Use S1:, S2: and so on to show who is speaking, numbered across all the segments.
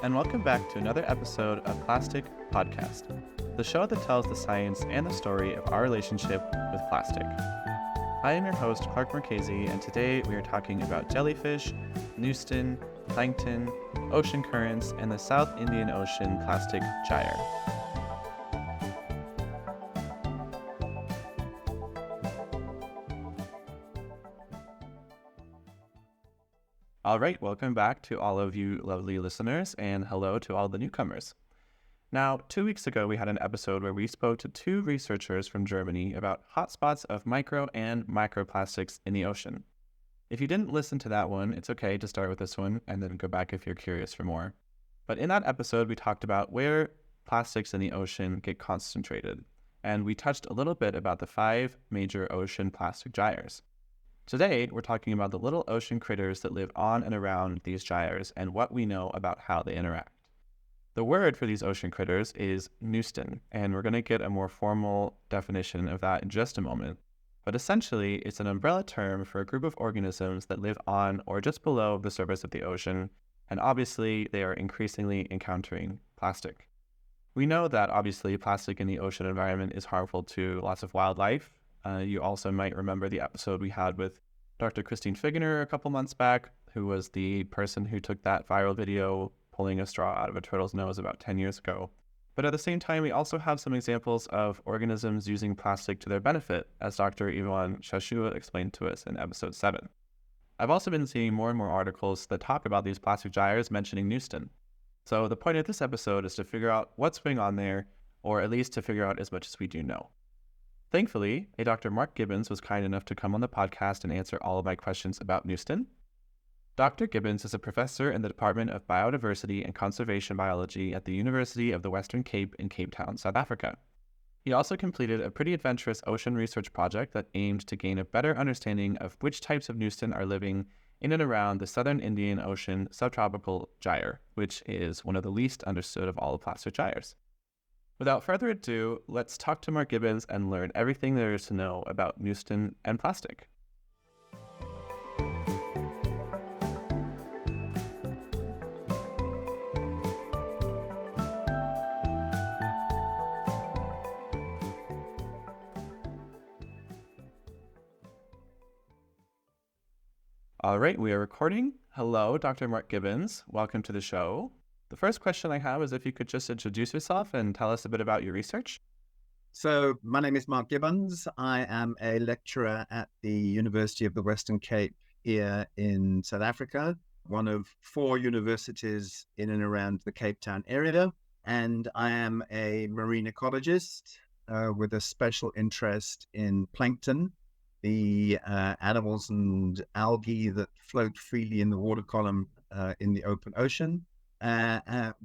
S1: and welcome back to another episode of Plastic Podcast, the show that tells the science and the story of our relationship with plastic. I am your host, Clark Marchese, and today we are talking about jellyfish, Neuston, plankton, ocean currents, and the South Indian Ocean plastic gyre. All right, welcome back to all of you lovely listeners, and hello to all the newcomers. Now, 2 weeks ago, we had an episode where we spoke to two researchers from Germany about hotspots of micro and microplastics in the ocean. If you didn't listen to that one, it's okay to start with this one and then go back if you're curious for more. But in that episode, we talked about where plastics in the ocean get concentrated, and we touched a little bit about the 5 major ocean plastic gyres. Today, we're talking about the little ocean critters that live on and around these gyres and what we know about how they interact. The word for these ocean critters is Neuston, and we're going to get a more formal definition of that in just a moment. But essentially, it's an umbrella term for a group of organisms that live on or just below the surface of the ocean, and obviously they are increasingly encountering plastic. We know that obviously plastic in the ocean environment is harmful to lots of wildlife. You also might remember the episode we had with Dr. Christine Figgener a couple months back, who was the person who took that viral video pulling a straw out of a turtle's nose about 10 years ago. But at the same time, we also have some examples of organisms using plastic to their benefit, as Dr. Ivan Shashua explained to us in episode 7. I've also been seeing more and more articles that talk about these plastic gyres mentioning Neuston. So the point of this episode is to figure out what's going on there, or at least to figure out as much as we do know. Thankfully, a Dr. Mark Gibbons was kind enough to come on the podcast and answer all of my questions about Neuston. Dr. Gibbons is a professor in the Department of Biodiversity and Conservation Biology at the University of the Western Cape in Cape Town, South Africa. He also completed a pretty adventurous ocean research project that aimed to gain a better understanding of which types of Neuston are living in and around the Southern Indian Ocean subtropical gyre, which is one of the least understood of all the plastic gyres. Without further ado, let's talk to Mark Gibbons and learn everything there is to know about Neuston and plastic. All right, we are recording. Hello, Dr. Mark Gibbons. Welcome to the show. The first question I have is if you could just introduce yourself and tell us a bit about your research.
S2: So my name is Mark Gibbons. I am a lecturer at the University of the Western Cape here in South Africa, one of 4 universities in and around the Cape Town area. And I am a marine ecologist with a special interest in plankton, the animals and algae that float freely in the water column in the open ocean.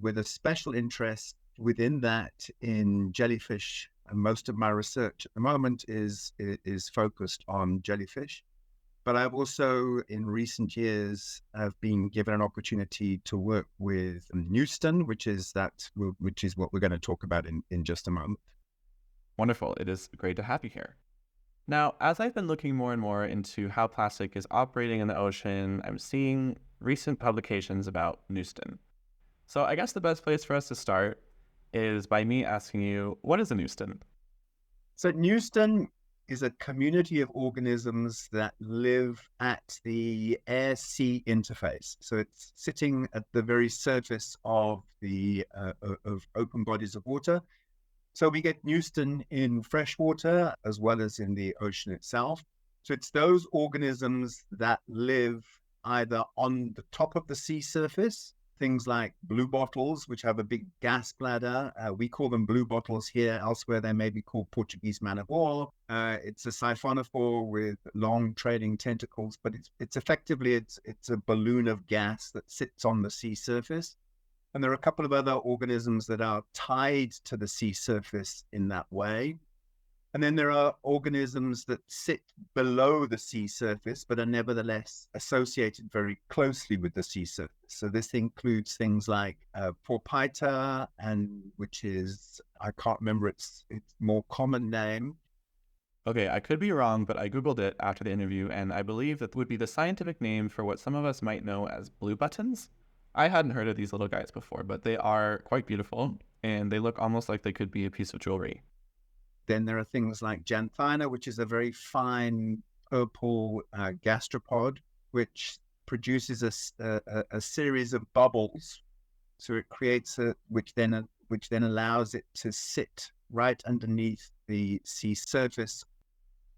S2: With a special interest within that in jellyfish. And most of my research at the moment is focused on jellyfish. But I've also, in recent years, have been given an opportunity to work with Neuston, which is what we're going to talk about in just a moment.
S1: Wonderful. It is great to have you here. Now, as I've been looking more and more into how plastic is operating in the ocean, I'm seeing recent publications about Neuston. So I guess the best place for us to start is by me asking you, what is a Neuston?
S2: So Neuston is a community of organisms that live at the air-sea interface. So it's sitting at the very surface of the of open bodies of water. So we get Neuston in freshwater as well as in the ocean itself. So it's those organisms that live either on the top of the sea surface, things like blue bottles, which have a big gas bladder. We call them blue bottles here. Elsewhere, they may be called Portuguese man-of-war. It's a siphonophore with long trailing tentacles, but it's effectively a balloon of gas that sits on the sea surface. And there are a couple of other organisms that are tied to the sea surface in that way. And then there are organisms that sit below the sea surface, but are nevertheless associated very closely with the sea surface. So this includes things like Porpita, and which is, I can't remember its more common name.
S1: Okay, I could be wrong, but I Googled it after the interview, and I believe that would be the scientific name for what some of us might know as blue buttons. I hadn't heard of these little guys before, but they are quite beautiful and they look almost like they could be a piece of jewelry.
S2: Then there are things like Janthina, which is a very fine purple gastropod, which produces a series of bubbles. So it creates which then allows it to sit right underneath the sea surface.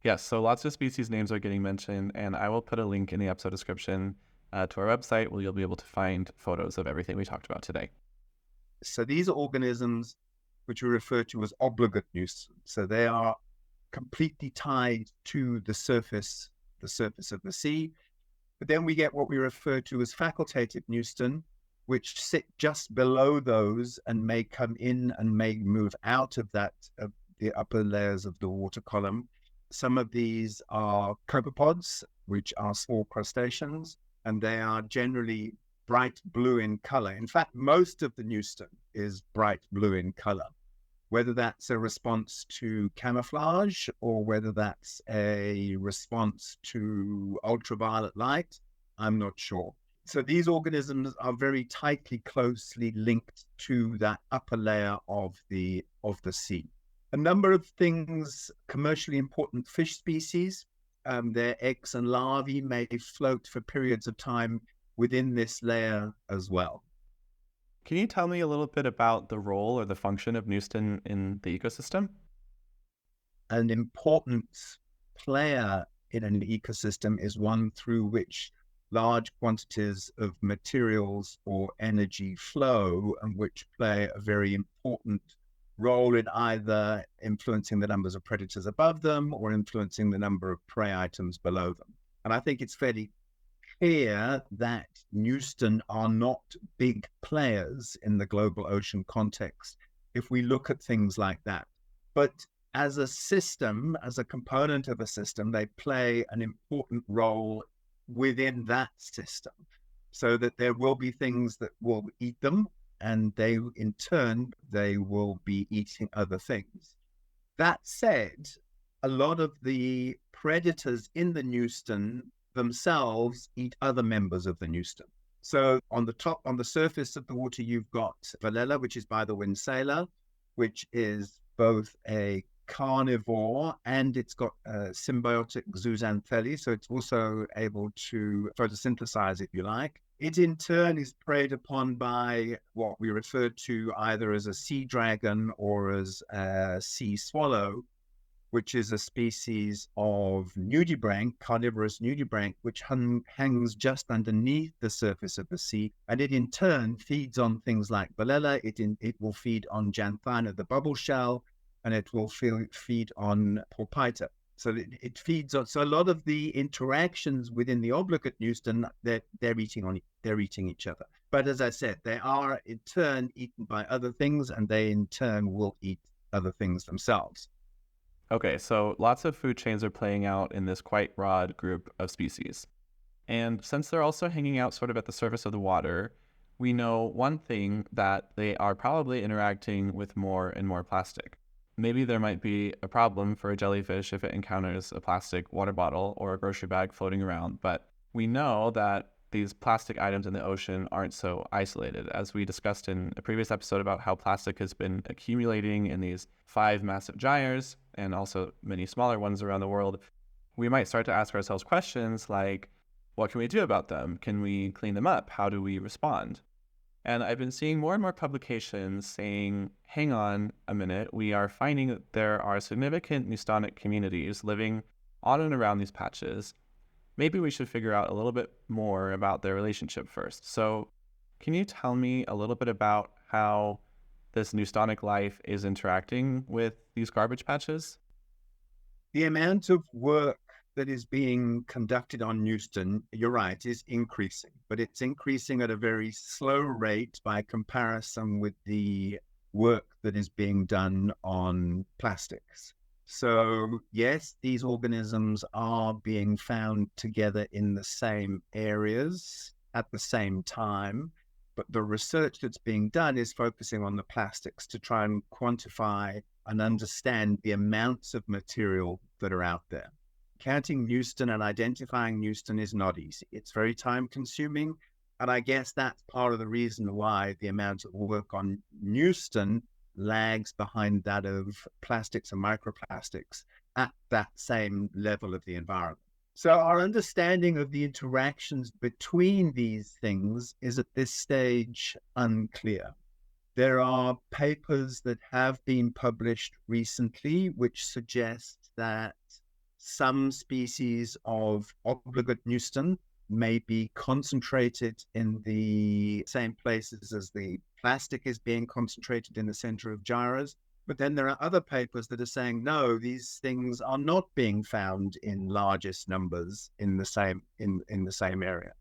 S1: Yes, so lots of species names are getting mentioned, and I will put a link in the episode description to our website where you'll be able to find photos of everything we talked about today.
S2: So these are organisms which we refer to as obligate Neuston. So they are completely tied to the surface of the sea. But then we get what we refer to as facultative Neuston, which sit just below those and may come in and may move out of the upper layers of the water column. Some of these are copepods, which are small crustaceans, and they are generally bright blue in color. In fact, most of the Neuston is bright blue in color. Whether that's a response to camouflage or whether that's a response to ultraviolet light, I'm not sure. So these organisms are very closely linked to that upper layer of the sea. A number of things, commercially important fish species, their eggs and larvae may float for periods of time within this layer as well.
S1: Can you tell me a little bit about the role or the function of Neuston in the ecosystem?
S2: An important player in an ecosystem is one through which large quantities of materials or energy flow, and which play a very important role in either influencing the numbers of predators above them or influencing the number of prey items below them. And I think it's fairly clear that Neuston are not big players in the global ocean context if we look at things like that. But as a system, as a component of a system, they play an important role within that system, so that there will be things that will eat them, and they, in turn, they will be eating other things. That said, a lot of the predators in the Neuston themselves eat other members of the Neuston. So on the surface of the water, you've got Valella, which is by the wind sailor, which is both a carnivore and it's got a symbiotic zooxanthellae, so it's also able to photosynthesize, if you like. It in turn is preyed upon by what we refer to either as a sea dragon or as a sea swallow, which is a species of nudibranch, carnivorous nudibranch, which hangs just underneath the surface of the sea. And it in turn feeds on things like Valella. It will feed on Janthina, the bubble shell, and it will feed on Porpita. So it feeds on. So a lot of the interactions within the obligate Neuston, they're eating each other. But as I said, they are in turn eaten by other things, and they in turn will eat other things themselves.
S1: Okay, so lots of food chains are playing out in this quite broad group of species. And since they're also hanging out sort of at the surface of the water, we know one thing, that they are probably interacting with more and more plastic. Maybe there might be a problem for a jellyfish if it encounters a plastic water bottle or a grocery bag floating around, but we know that these plastic items in the ocean aren't so isolated. As we discussed in a previous episode about how plastic has been accumulating in these 5 massive gyres and also many smaller ones around the world, we might start to ask ourselves questions like, what can we do about them? Can we clean them up? How do we respond? And I've been seeing more and more publications saying, hang on a minute, we are finding that there are significant Neustonic communities living on and around these patches. Maybe we should figure out a little bit more about their relationship first. So can you tell me a little bit about how this Neustonic life is interacting with these garbage patches?
S2: The amount of work that is being conducted on Neuston, you're right, is increasing, but it's increasing at a very slow rate by comparison with the work that is being done on plastics. So yes, these organisms are being found together in the same areas at the same time, but the research that's being done is focusing on the plastics to try and quantify and understand the amounts of material that are out there. Counting Neuston and identifying Neuston is not easy. It's very time consuming. And I guess that's part of the reason why the amount of work on Neuston lags behind that of plastics and microplastics at that same level of the environment. So our understanding of the interactions between these things is at this stage unclear. There are papers that have been published recently which suggest that some species of obligate Neuston may be concentrated in the same places as the plastic is being concentrated in the center of gyres. But then there are other papers that are saying, no, these things are not being found in largest numbers in the same area.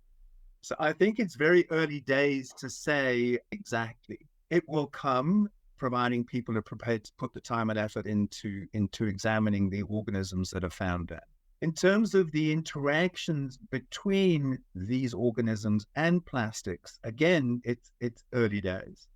S2: So I think it's very early days to say exactly. It will come, providing people are prepared to put the time and effort into examining the organisms that are found there. In terms of the interactions between these organisms and plastics, again, it's early days.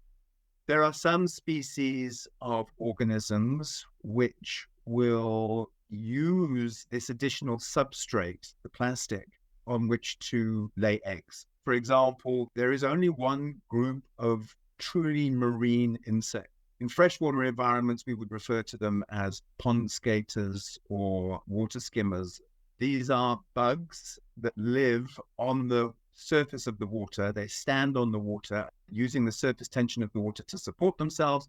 S2: There are some species of organisms which will use this additional substrate, the plastic, on which to lay eggs. For example, there is only one group of truly marine insects. In freshwater environments, we would refer to them as pond skaters or water skimmers. These are bugs that live on the surface of the water. They stand on the water using the surface tension of the water to support themselves,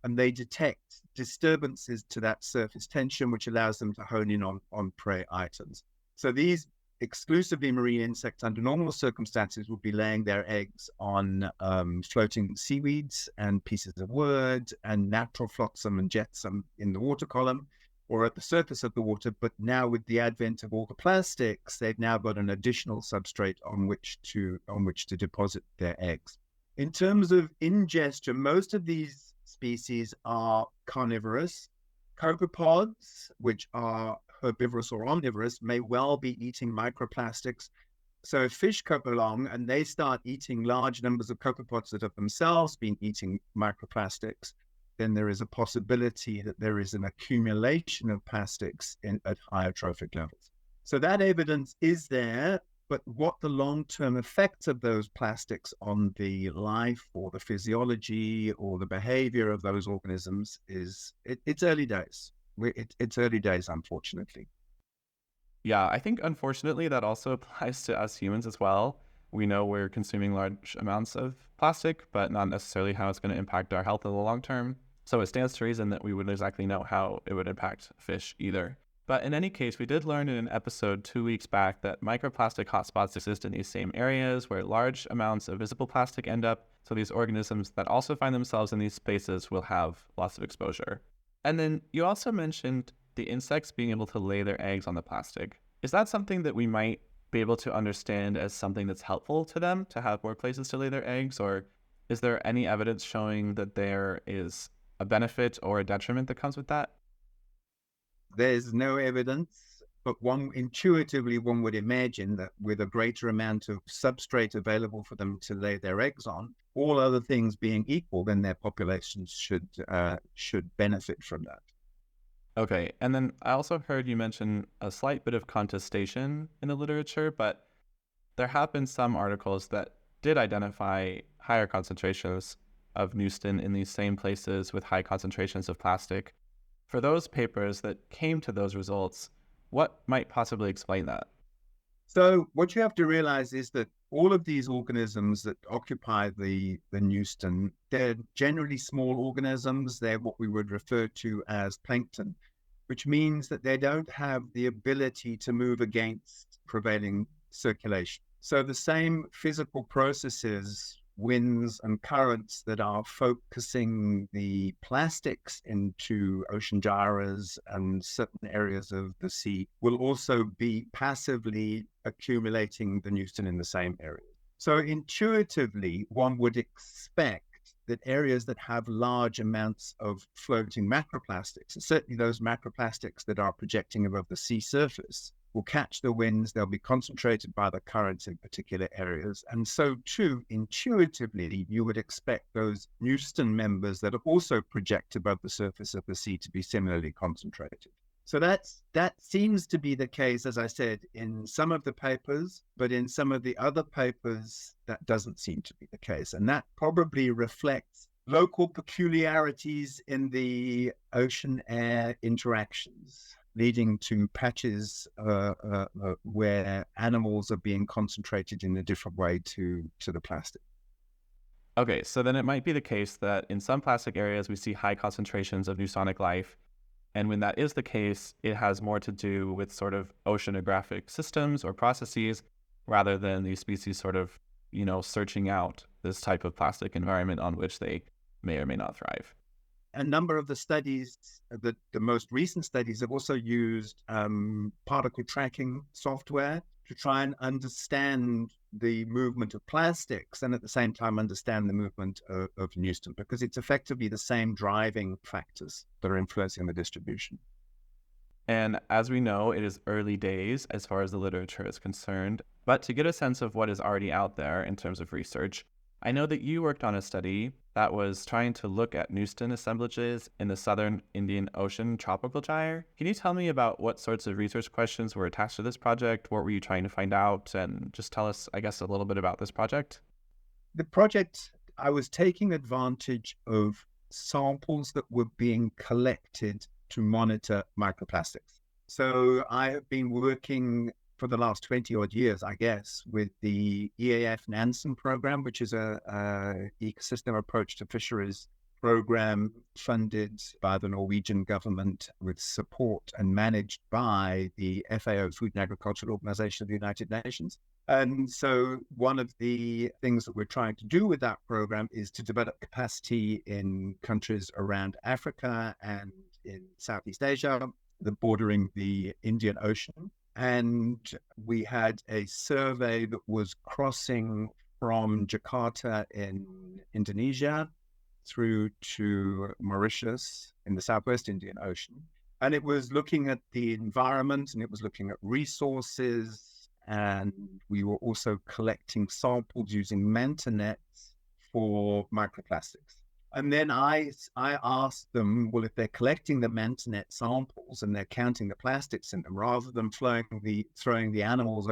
S2: and they detect disturbances to that surface tension, which allows them to hone in on prey items. So these exclusively marine insects under normal circumstances would be laying their eggs on floating seaweeds and pieces of wood and natural flotsam and jetsam in the water column or at the surface of the water. But now with the advent of all the plastics, they've now got an additional substrate on which to deposit their eggs. In terms of ingestion, most of these species are carnivorous. Copepods, which are herbivorous or omnivorous, may well be eating microplastics. So if fish come along and they start eating large numbers of copepods that have themselves been eating microplastics, then there is a possibility that there is an accumulation of plastics at higher trophic levels. So that evidence is there, but what the long-term effects of those plastics on the life or the physiology or the behavior of those organisms is, it's early days. It's early days, unfortunately.
S1: Yeah, I think unfortunately that also applies to us humans as well. We know we're consuming large amounts of plastic, but not necessarily how it's going to impact our health in the long term. So it stands to reason that we wouldn't exactly know how it would impact fish either. But in any case, we did learn in an episode 2 weeks back that microplastic hotspots exist in these same areas where large amounts of visible plastic end up. So these organisms that also find themselves in these spaces will have lots of exposure. And then you also mentioned the insects being able to lay their eggs on the plastic. Is that something that we might be able to understand as something that's helpful to them to have more places to lay their eggs? Or is there any evidence showing that there is a benefit or a detriment that comes with that?
S2: There's no evidence, but intuitively one would imagine that with a greater amount of substrate available for them to lay their eggs on, all other things being equal, then their populations should benefit from that.
S1: Okay, and then I also heard you mention a slight bit of contestation in the literature, but there have been some articles that did identify higher concentrations of Neuston in these same places with high concentrations of plastic. For those papers that came to those results, what might possibly explain that?
S2: So what you have to realize is that all of these organisms that occupy the Neuston, they're generally small organisms. They're what we would refer to as plankton, which means that they don't have the ability to move against prevailing circulation. So the same physical processes, winds and currents that are focusing the plastics into ocean gyres and certain areas of the sea will also be passively accumulating the Neuston in the same area. So intuitively, one would expect that areas that have large amounts of floating macroplastics, and certainly those macroplastics that are projecting above the sea surface, will catch the winds. They'll be concentrated by the currents in particular areas. And so too, intuitively, you would expect those Neuston members that also project above the surface of the sea to be similarly concentrated. So that seems to be the case, as I said, in some of the papers, but in some of the other papers, that doesn't seem to be the case. And that probably reflects local peculiarities in the ocean-air interactions, leading to patches where animals are being concentrated in a different way to the plastic.
S1: Okay, so then it might be the case that in some plastic areas we see high concentrations of Neustonic life. And when that is the case, it has more to do with sort of oceanographic systems or processes rather than these species sort of, searching out this type of plastic environment on which they may or may not thrive.
S2: A number of the studies, the most recent studies, have also used particle tracking software to try and understand the movement of plastics and at the same time understand the movement of Neuston, because it's effectively the same driving factors that are influencing the distribution.
S1: And as we know, it is early days as far as the literature is concerned. But to get a sense of what is already out there in terms of research, I know that you worked on a study that was trying to look at Neuston assemblages in the southern Indian Ocean tropical gyre. Can you tell me about what sorts of research questions were attached to this project? What were you trying to find out? And just tell us, I guess, a little bit about this project.
S2: The project, I was taking advantage of samples that were being collected to monitor microplastics. So I have been working for the last 20 odd years, I guess, with the EAF Nansen program, which is a ecosystem approach to fisheries program funded by the Norwegian government with support and managed by the FAO, Food and Agricultural Organization of the United Nations. And so one of the things that we're trying to do with that program is to develop capacity in countries around Africa and in Southeast Asia, bordering the Indian Ocean. And we had a survey that was crossing from Jakarta in Indonesia through to Mauritius in the Southwest Indian Ocean. And it was looking at the environment and it was looking at resources. And we were also collecting samples using manta nets for microplastics. And then I asked them, well, if they're collecting the manta net samples and they're counting the plastics in them, rather than throwing the animals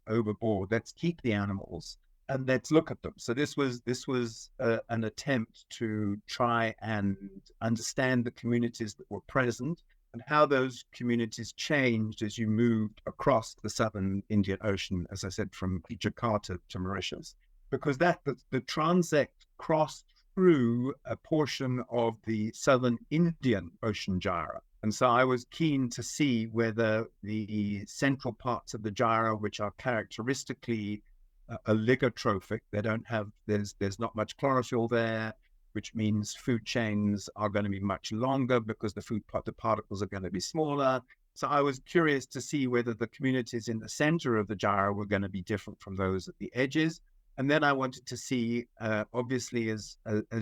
S2: overboard, let's keep the animals and let's look at them. So this was an attempt to try and understand the communities that were present and how those communities changed as you moved across the southern Indian Ocean, as I said, from Jakarta to Mauritius, because the transect crossed through a portion of the southern Indian Ocean gyre. And so I was keen to see whether the central parts of the gyre, which are characteristically oligotrophic, there's not much chlorophyll there, which means food chains are going to be much longer because the particles are going to be smaller. So I was curious to see whether the communities in the center of the gyre were going to be different from those at the edges. And then I wanted to see, obviously, as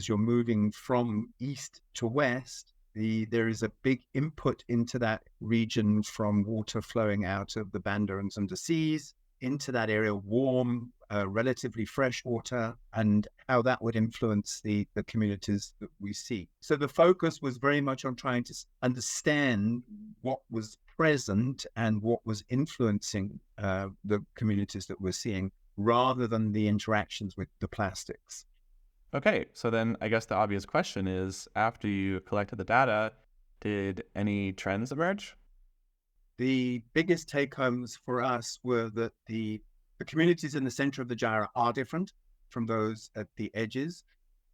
S2: you're moving from east to west, there is a big input into that region from water flowing out of the Bandarans and the seas into that area, warm, relatively fresh water, and how that would influence the communities that we see. So the focus was very much on trying to understand what was present and what was influencing the communities that we're seeing, rather than the interactions with the plastics.
S1: Okay, so then I guess the obvious question is, after you collected the data, did any trends emerge?
S2: The biggest take-homes for us were that the communities in the center of the gyre are different from those at the edges.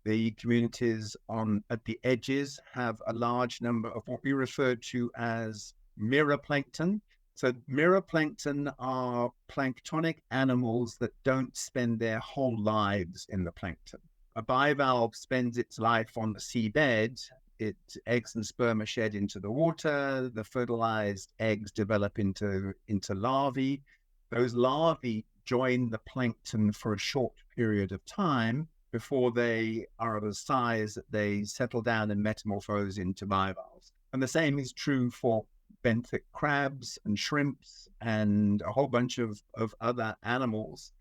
S2: The communities at the edges have a large number of what we refer to as mirror plankton. So mirror plankton are planktonic animals that don't spend their whole lives in the plankton. A bivalve spends its life on the seabed. Its eggs and sperm are shed into the water. The fertilized eggs develop into larvae. Those larvae join the plankton for a short period of time before they are of a size that they settle down and metamorphose into bivalves. And the same is true for benthic crabs and shrimps and a whole bunch of other animals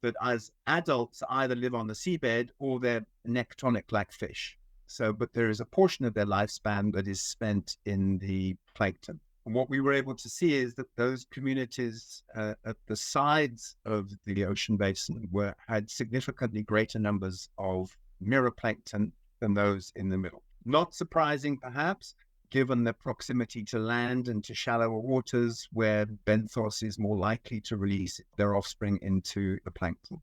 S2: that as adults either live on the seabed or they're nectonic like fish. So, but there is a portion of their lifespan that is spent in the plankton. And what we were able to see is that those communities at the sides of the ocean basin had significantly greater numbers of mirror plankton than those in the middle. Not surprising, perhaps, given the proximity to land and to shallower waters where benthos is more likely to release their offspring into the plankton.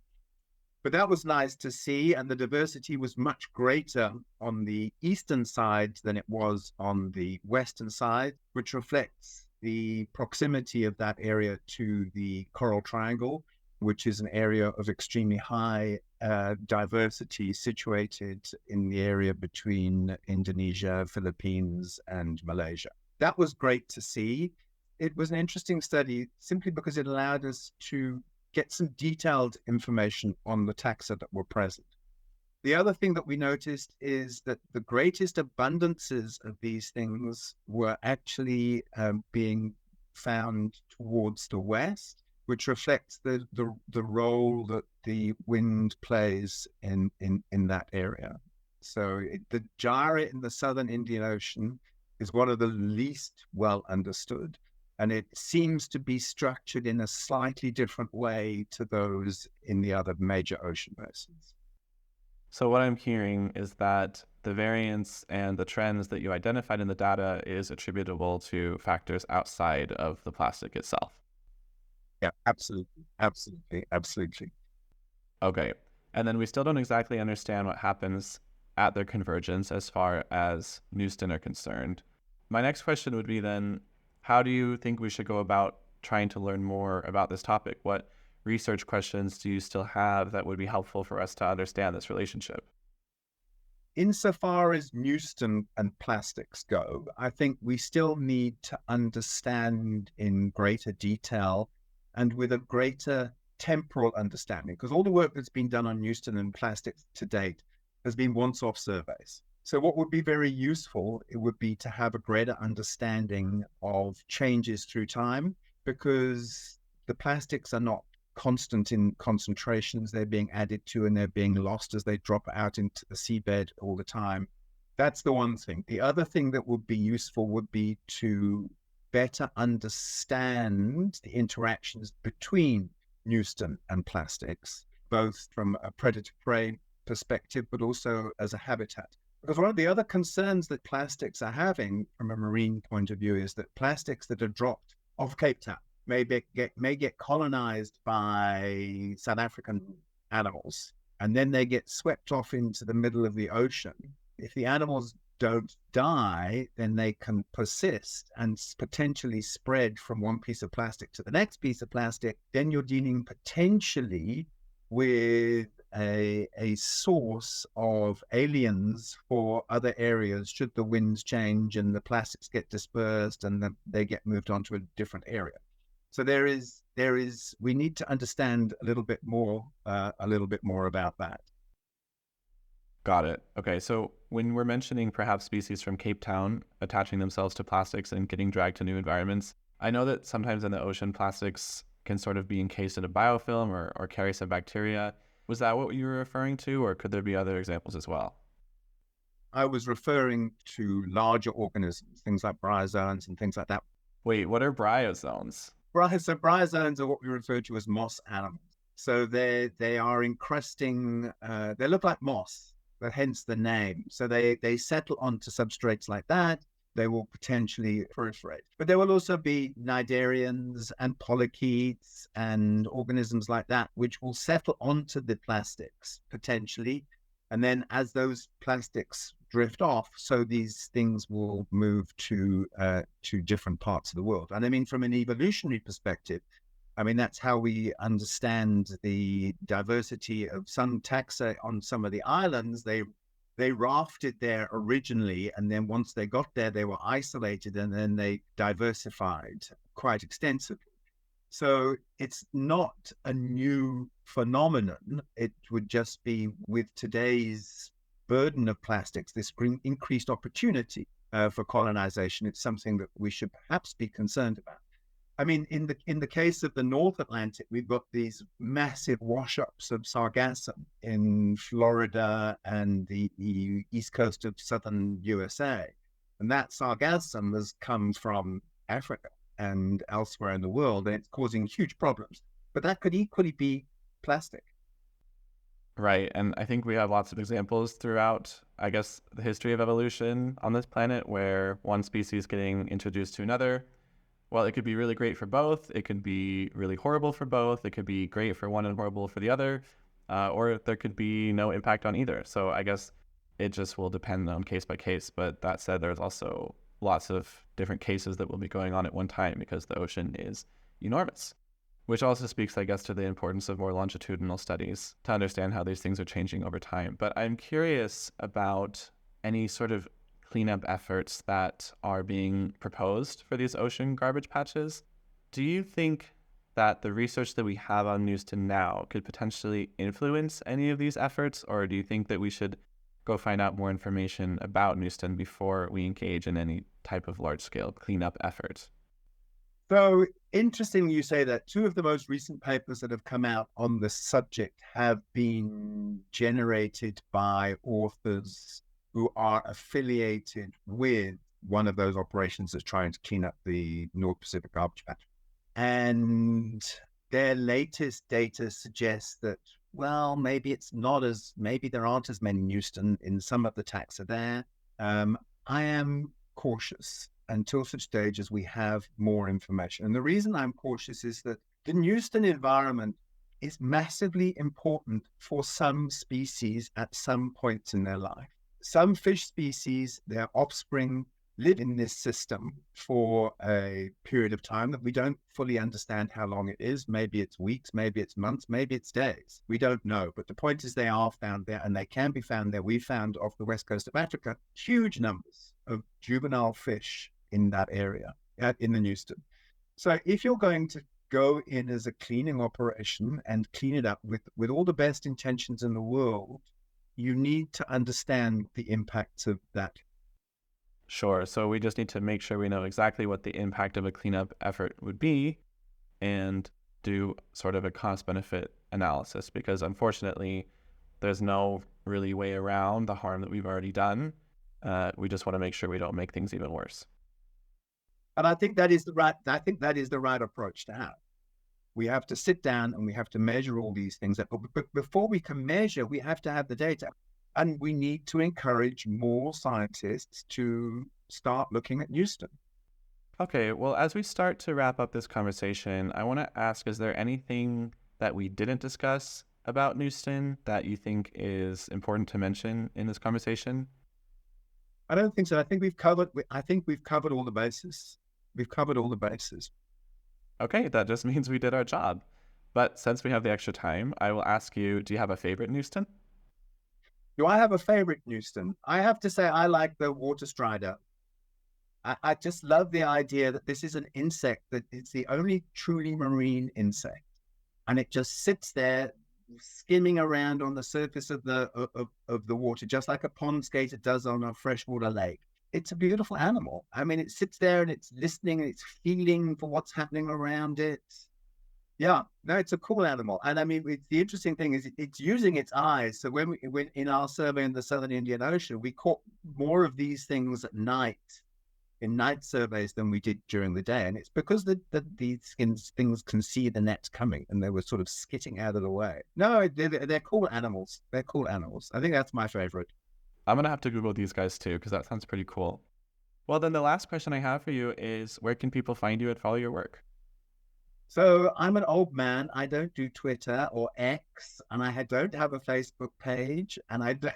S2: But that was nice to see, and the diversity was much greater on the eastern side than it was on the western side, which reflects the proximity of that area to the Coral Triangle, which is an area of extremely high diversity situated in the area between Indonesia, Philippines, and Malaysia. That was great to see. It was an interesting study simply because it allowed us to get some detailed information on the taxa that were present. The other thing that we noticed is that the greatest abundances of these things were actually being found towards the west, which reflects the role that the wind plays in that area. So the gyre in the southern Indian Ocean is one of the least well understood, and it seems to be structured in a slightly different way to those in the other major ocean basins.
S1: So what I'm hearing is that the variance and the trends that you identified in the data is attributable to factors outside of the plastic itself.
S2: Yeah, absolutely.
S1: Okay. And then we still don't exactly understand what happens at their convergence as far as Neuston are concerned. My next question would be then, how do you think we should go about trying to learn more about this topic? What research questions do you still have that would be helpful for us to understand this relationship?
S2: Insofar as Neuston and plastics go, I think we still need to understand in greater detail and with a greater temporal understanding, because all the work that's been done on Neuston and plastics to date has been once-off surveys. So what would be very useful, it would be to have a greater understanding of changes through time, because the plastics are not constant in concentrations. They're being added to and they're being lost as they drop out into the seabed all the time. That's the one thing. The other thing that would be useful would be to better understand the interactions between Neuston and plastics, both from a predator-prey perspective, but also as a habitat. Because one of the other concerns that plastics are having from a marine point of view is that plastics that are dropped off Cape Town may get colonized by South African animals, and then they get swept off into the middle of the ocean. If the animals don't die, then they can persist and potentially spread from one piece of plastic to the next piece of plastic. Then you're dealing potentially with a source of aliens for other areas should the winds change and the plastics get dispersed and they get moved on to a different area. So we need to understand a little bit more about that.
S1: Got it. Okay, so when we're mentioning perhaps species from Cape Town attaching themselves to plastics and getting dragged to new environments, I know that sometimes in the ocean plastics can sort of be encased in a biofilm or carry some bacteria. Was that what you were referring to, or could there be other examples as well?
S2: I was referring to larger organisms, things like bryozoans and things like that.
S1: Wait, what are bryozoans?
S2: So bryozoans are what we refer to as moss animals. So they are encrusting, they look like moss, but hence the name. So they settle onto substrates like that. They will potentially proliferate. But there will also be cnidarians and polychaetes and organisms like that, which will settle onto the plastics potentially. And then as those plastics drift off, so these things will move to different parts of the world. And I mean, from an evolutionary perspective, I mean, that's how we understand the diversity of some taxa on some of the islands. They rafted there originally, and then once they got there, they were isolated, and then they diversified quite extensively. So it's not a new phenomenon. It would just be with today's burden of plastics, this increased opportunity for colonization. It's something that we should perhaps be concerned about. I mean, in the case of the North Atlantic, we've got these massive wash-ups of sargassum in Florida and the east coast of southern USA. And that sargassum has come from Africa and elsewhere in the world, and it's causing huge problems. But that could equally be plastic.
S1: Right. And I think we have lots of examples throughout, I guess, the history of evolution on this planet where one species getting introduced to another. Well, it could be really great for both. It could be really horrible for both. It could be great for one and horrible for the other. Or there could be no impact on either. So I guess it just will depend on case by case. But that said, there's also lots of different cases that will be going on at one time because the ocean is enormous. Which also speaks, I guess, to the importance of more longitudinal studies to understand how these things are changing over time. But I'm curious about any sort of cleanup efforts that are being proposed for these ocean garbage patches. Do you think that the research that we have on Neuston now could potentially influence any of these efforts, or do you think that we should go find out more information about Neuston before we engage in any type of large-scale cleanup effort?
S2: So interesting you say that. Two of the most recent papers that have come out on this subject have been generated by authors who are affiliated with one of those operations that's trying to clean up the North Pacific garbage patch. And their latest data suggests that, well, maybe there aren't as many Neuston in some of the taxa there. I am cautious until such stage as we have more information. And the reason I'm cautious is that the Neuston environment is massively important for some species at some points in their life. Some fish species, their offspring, live in this system for a period of time that we don't fully understand how long it is. Maybe it's weeks, maybe it's months, maybe it's days. We don't know. But the point is they are found there, and they can be found there. We found off the west coast of Africa huge numbers of juvenile fish in that area, in the Neuston. So if you're going to go in as a cleaning operation and clean it up with all the best intentions in the world, you need to understand the impacts of that.
S1: Sure. So we just need to make sure we know exactly what the impact of a cleanup effort would be and do sort of a cost-benefit analysis, because unfortunately, there's no really way around the harm that we've already done. We just want to make sure we don't make things even worse.
S2: And I think that is the right approach to have. We have to sit down and we have to measure all these things. But before we can measure, we have to have the data. And we need to encourage more scientists to start looking at Neuston.
S1: Okay, well, as we start to wrap up this conversation, I want to ask, is there anything that we didn't discuss about Neuston that you think is important to mention in this conversation?
S2: I don't think so. I think we've covered all the bases. We've covered all the bases.
S1: Okay, that just means we did our job. But since we have the extra time, I will ask you, do you have a favorite Neuston?
S2: Do I have a favorite Neuston? I have to say I like the water strider. I just love the idea that this is an insect that is the only truly marine insect. And it just sits there skimming around on the surface of the water, just like a pond skater does on a freshwater lake. It's a beautiful animal. I mean, it sits there and it's listening and it's feeling for what's happening around it. Yeah, no, it's a cool animal. And I mean, the interesting thing is it's using its eyes. So when in our survey in the Southern Indian Ocean, we caught more of these things at night, in night surveys, than we did during the day. And it's because these things can see the nets coming and they were sort of skitting out of the way. No, they're cool animals. They're cool animals. I think that's my favorite.
S1: I'm going to have to Google these guys too, because that sounds pretty cool. Well, then the last question I have for you is, where can people find you and follow your work?
S2: So I'm an old man. I don't do Twitter or X, and I don't have a Facebook page, and I don't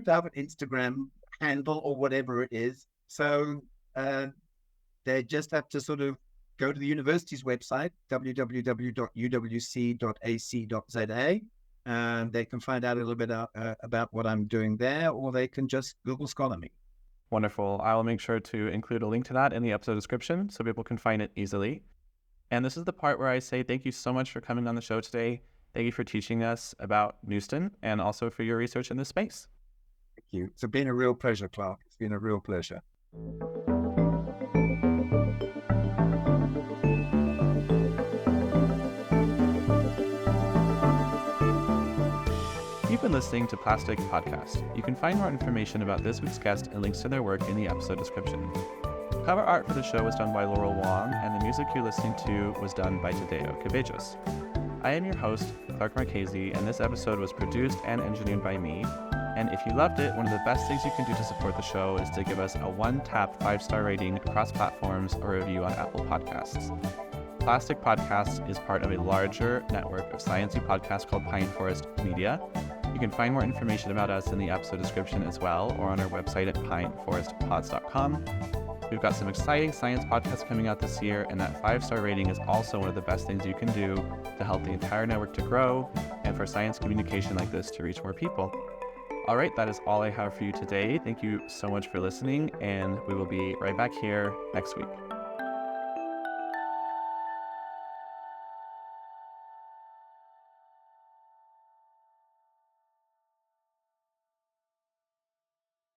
S2: have an Instagram handle or whatever it is. So they just have to sort of go to the university's website, www.uwc.ac.za, and they can find out a little bit about what I'm doing there, or they can just Google Scholar me.
S1: Wonderful. I will make sure to include a link to that in the episode description so people can find it easily. And this is the part where I say thank you so much for coming on the show today. Thank you for teaching us about Neuston and also for your research in this space.
S2: Thank you. It's been a real pleasure, Clark. It's been a real pleasure.
S1: You've been listening to Plastic Podcast. You can find more information about this week's guest and links to their work in the episode description. cover art for the show was done by Laurel Wong, and the music you're listening to was done by Tadeo Cabejos. I am your host, Clark Marchese, and this episode was produced and engineered by me. And if you loved it, one of the best things you can do to support the show is to give us a one-tap 5-star rating across platforms or a review on Apple Podcasts. Plastic Podcasts is part of a larger network of sciencey podcasts called Pine Forest Media. You can find more information about us in the episode description as well, or on our website at pineforestpods.com. We've got some exciting science podcasts coming out this year, and that 5-star rating is also one of the best things you can do to help the entire network to grow and for science communication like this to reach more people. All right, that is all I have for you today. Thank you so much for listening, and we will be right back here next week.